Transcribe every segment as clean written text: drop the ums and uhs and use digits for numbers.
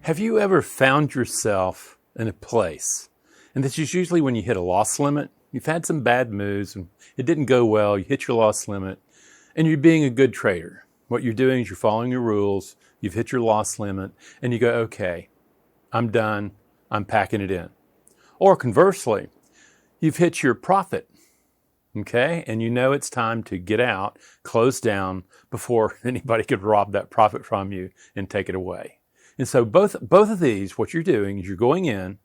Have you ever found yourself in a place, and this is usually when you hit a loss limit, you've had some bad moves and it didn't go well, you hit your loss limit, and you're being a good trader. What you're doing is you're following your rules, you've hit your loss limit, and you go, okay, I'm done, I'm packing it in. Or conversely, you've hit your profit, okay, and you know it's time to get out, close down before anybody could rob that profit from you and take it away. And so both of these, what you're doing is you're going in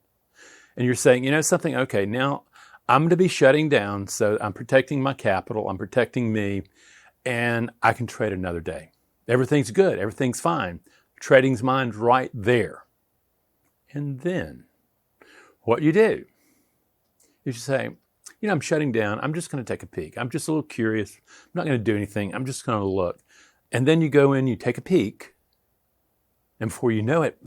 and you're saying, you know something, okay, now I'm going to be shutting down, so I'm protecting my capital, I'm protecting me, and I can trade another day. Everything's good, everything's fine. Trading's mind right there. And then what you do is you say, you know, I'm shutting down, I'm just going to take a peek. I'm just a little curious, I'm not going to do anything, I'm just going to look. And then you go in, you take a peek, and before you know it,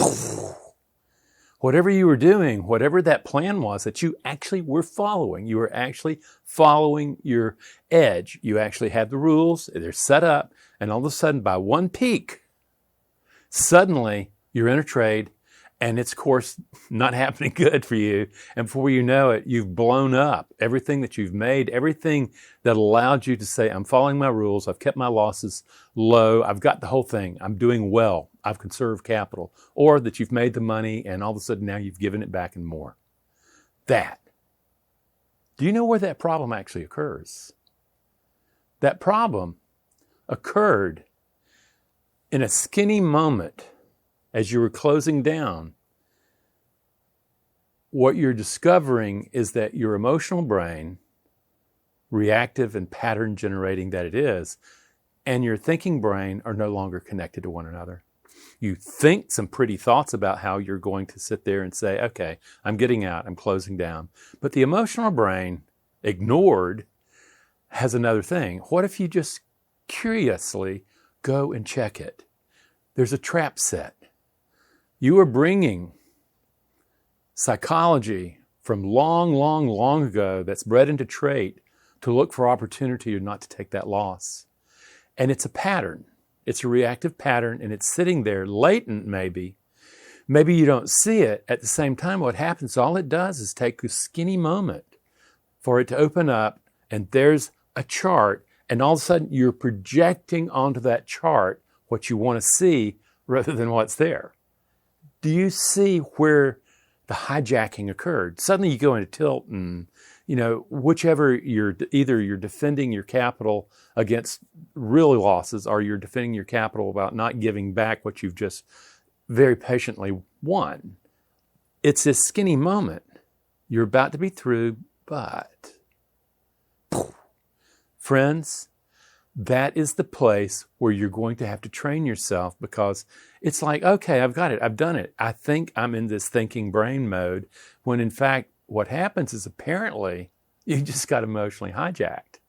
whatever you were doing, whatever that plan was that you actually were following, you were actually following your edge. You actually have the rules, they're set up, and all of a sudden by one peek, suddenly you're in a trade and it's, of course, not happening good for you. And before you know it, you've blown up everything that you've made, everything that allowed you to say, I'm following my rules, I've kept my losses low, I've got the whole thing, I'm doing well, I've conserved capital. Or that you've made the money and all of a sudden now you've given it back and more. That. Do you know where that problem actually occurs? That problem occurred in a skinny moment as you were closing down. What you're discovering is that your emotional brain, reactive and pattern generating that it is, and your thinking brain are no longer connected to one another. You think some pretty thoughts about how you're going to sit there and say, okay, I'm getting out, I'm closing down. But the emotional brain, ignored, has another thing. What if you just curiously go and check it? There's a trap set. You are bringing psychology from long ago that's bred into trait to look for opportunity or not to take that loss. And it's a pattern. It's a reactive pattern, and it's sitting there latent maybe. Maybe you don't see it. At the same time, what happens, all it does is take a skinny moment for it to open up, and there's a chart, and all of a sudden you're projecting onto that chart what you want to see rather than what's there. Do you see where the hijacking occurred? Suddenly you go into tilt and, you know, whichever either you're defending your capital against real losses or you're defending your capital about not giving back what you've just very patiently won. It's this skinny moment. You're about to be through, but friends, that is the place where you're going to have to train yourself, because it's like, okay, I've got it, I've done it. I think I'm in this thinking brain mode, when in fact what happens is apparently you just got emotionally hijacked.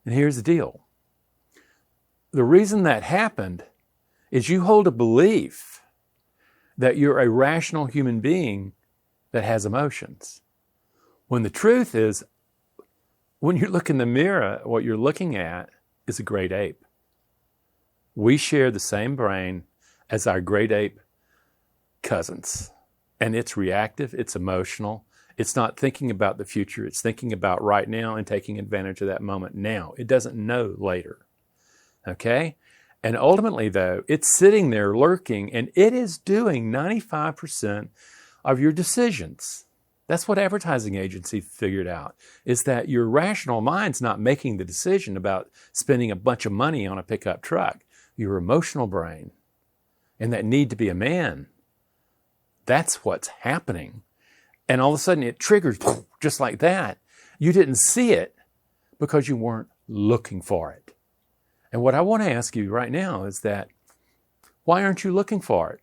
And here's the deal. The reason that happened is you hold a belief that you're a rational human being that has emotions. When the truth is, when you look in the mirror, what you're looking at is a great ape. We share the same brain as our great ape cousins. And it's reactive, it's emotional. It's not thinking about the future, it's thinking about right now and taking advantage of that moment now. It doesn't know later. Okay? And ultimately, though, it's sitting there lurking, and it is doing 95% of your decisions. That's what advertising agency figured out, is that your rational mind's not making the decision about spending a bunch of money on a pickup truck. Your emotional brain and that need to be a man, that's what's happening. And all of a sudden it triggers just like that. You didn't see it because you weren't looking for it. And what I want to ask you right now is that, why aren't you looking for it?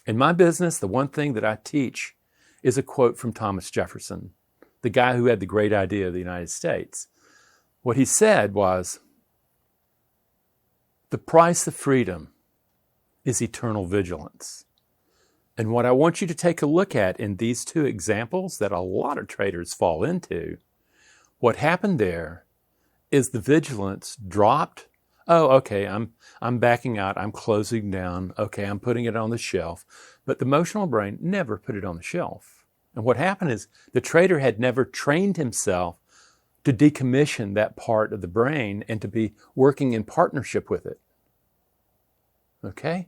In my business, the one thing that I teach is a quote from Thomas Jefferson, the guy who had the great idea of the United States. What he said was, the price of freedom is eternal vigilance. And what I want you to take a look at in these two examples that a lot of traders fall into, what happened there is the vigilance dropped Oh, okay, I'm backing out, I'm closing down, okay, I'm putting it on the shelf. But the emotional brain never put it on the shelf. And what happened is the trader had never trained himself to decommission that part of the brain and to be working in partnership with it. Okay?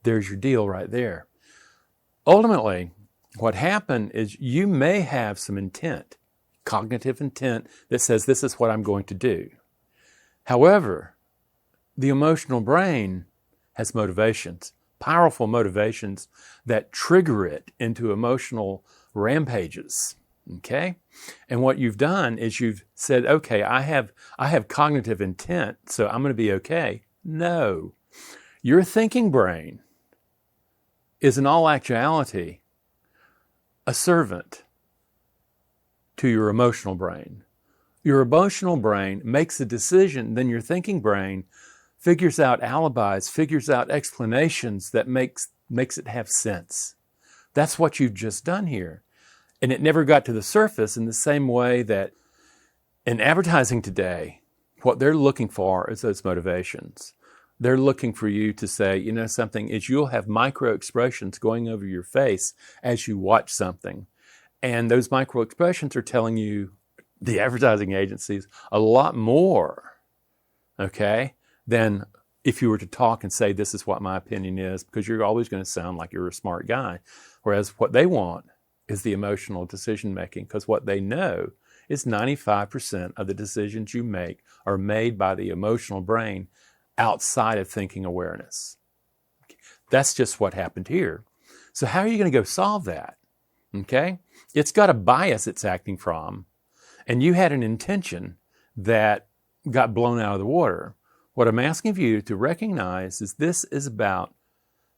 There's your deal right there. Ultimately, what happened is you may have some intent, cognitive intent that says this is what I'm going to do. However, the emotional brain has motivations, powerful motivations that trigger it into emotional rampages. Okay? And what you've done is you've said, okay, I have cognitive intent, so I'm going to be okay. No. Your thinking brain is in all actuality a servant to your emotional brain. Your emotional brain makes a decision, then your thinking brain figures out alibis, figures out explanations that makes it have sense. That's what you've just done here. And it never got to the surface in the same way that in advertising today, what they're looking for is those motivations. They're looking for you to say, you know, something is you'll have micro expressions going over your face as you watch something. And those micro expressions are telling you, the advertising agencies, a lot more, okay, than if you were to talk and say, this is what my opinion is, because you're always going to sound like you're a smart guy. Whereas what they want is the emotional decision making, because what they know is 95% of the decisions you make are made by the emotional brain outside of thinking awareness. That's just what happened here. So how are you going to go solve that? Okay? It's got a bias it's acting from, and you had an intention that got blown out of the water. What I'm asking of you to recognize is this is about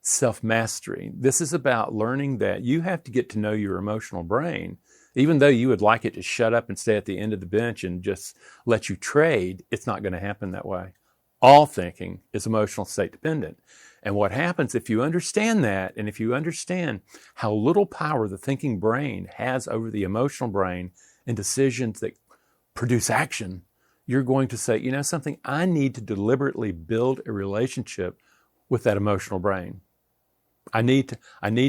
self-mastery. This is about learning that you have to get to know your emotional brain. Even though you would like it to shut up and stay at the end of the bench and just let you trade, it's not going to happen that way. All thinking is emotional state dependent. And what happens if you understand that, and if you understand how little power the thinking brain has over the emotional brain in decisions that produce action, you're going to say, you know something, I need to deliberately build a relationship with that emotional brain. I need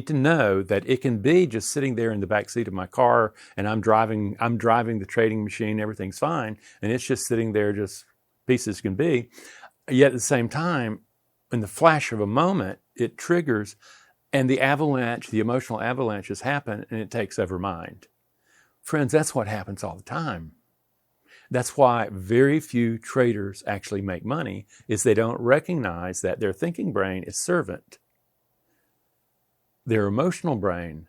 to know that it can be just sitting there in the back seat of my car and I'm driving the trading machine, everything's fine, and it's just sitting there just peace as can be. Yet at the same time, in the flash of a moment, it triggers and the emotional avalanches happen and it takes over mind. Friends, that's what happens all the time. That's why very few traders actually make money, is they don't recognize that their thinking brain is servant. Their emotional brain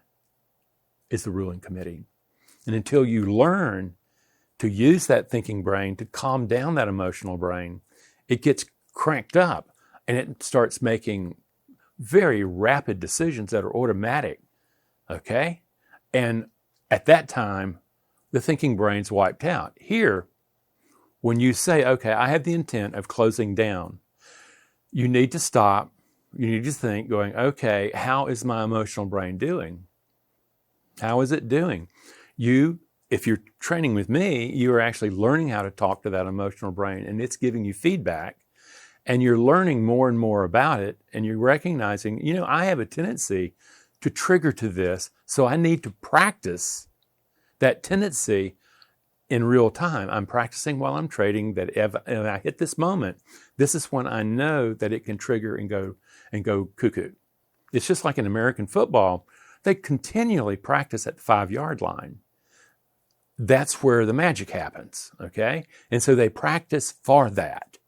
is the ruling committee. And until you learn to use that thinking brain to calm down that emotional brain, it gets cranked up and it starts making very rapid decisions that are automatic, okay? And at that time, the thinking brain's wiped out. Here, when you say, okay, I have the intent of closing down, you need to stop. You need to think, going, okay, how is my emotional brain doing? How is it doing? If you're training with me, you are actually learning how to talk to that emotional brain, and it's giving you feedback, and you're learning more and more about it, and you're recognizing, you know, I have a tendency to trigger to this, so I need to practice that tendency in real time. I'm practicing while I'm trading that if I hit this moment, this is when I know that it can trigger and go cuckoo. It's just like in American football. They continually practice at the 5-yard line. That's where the magic happens, okay? And so they practice for that.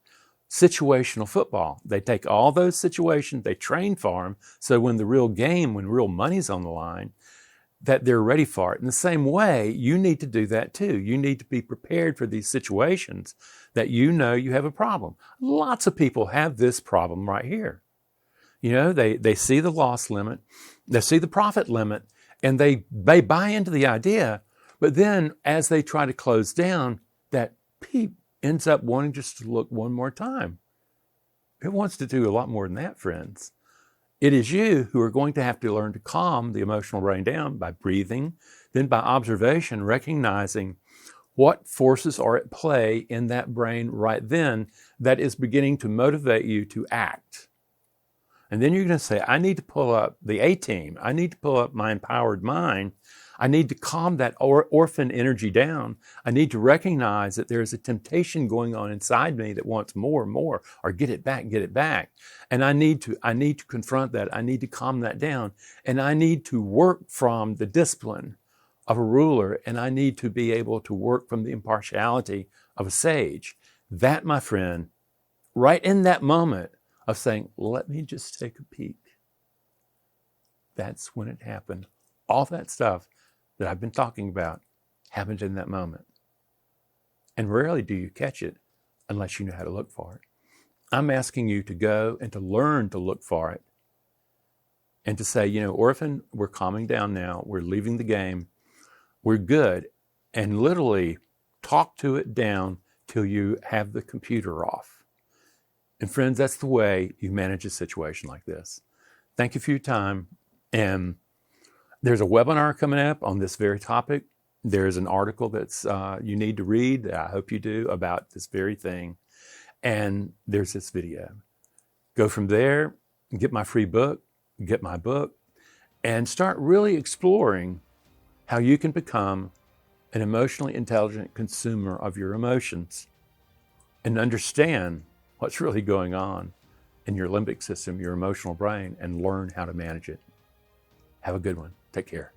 Situational football. They take all those situations, they train for them, so when real money's on the line, that they're ready for it. In the same way, you need to do that too. You need to be prepared for these situations that you know you have a problem. Lots of people have this problem right here. You know, they see the loss limit, they see the profit limit, and they buy into the idea, but then as they try to close down, that peep ends up wanting just to look one more time. It wants to do a lot more than that, friends. It is you who are going to have to learn to calm the emotional brain down by breathing, then by observation, recognizing What forces are at play in that brain right then that is beginning to motivate you to act? And then you're going to say, I need to pull up the A-team. I need to pull up my empowered mind. I need to calm that orphan energy down. I need to recognize that there is a temptation going on inside me that wants more and more, or get it back, get it back. And I need to confront that. I need to calm that down. And I need to work from the discipline of a ruler, and I need to be able to work from the impartiality of a sage. That, my friend, right in that moment of saying, let me just take a peek, that's when it happened. All that stuff that I've been talking about happened in that moment. And rarely do you catch it unless you know how to look for it. I'm asking you to go and to learn to look for it and to say, orphan, we're calming down now. We're leaving the game. We're good. And literally talk to it down till you have the computer off. And friends, that's the way you manage a situation like this. Thank you for your time. And there's a webinar coming up on this very topic. There's an article that's you need to read, that I hope you do, about this very thing. And there's this video. Go from there, get my free book, get my book, and start really exploring how you can become an emotionally intelligent consumer of your emotions and understand what's really going on in your limbic system, your emotional brain, and learn how to manage it. Have a good one. Take care.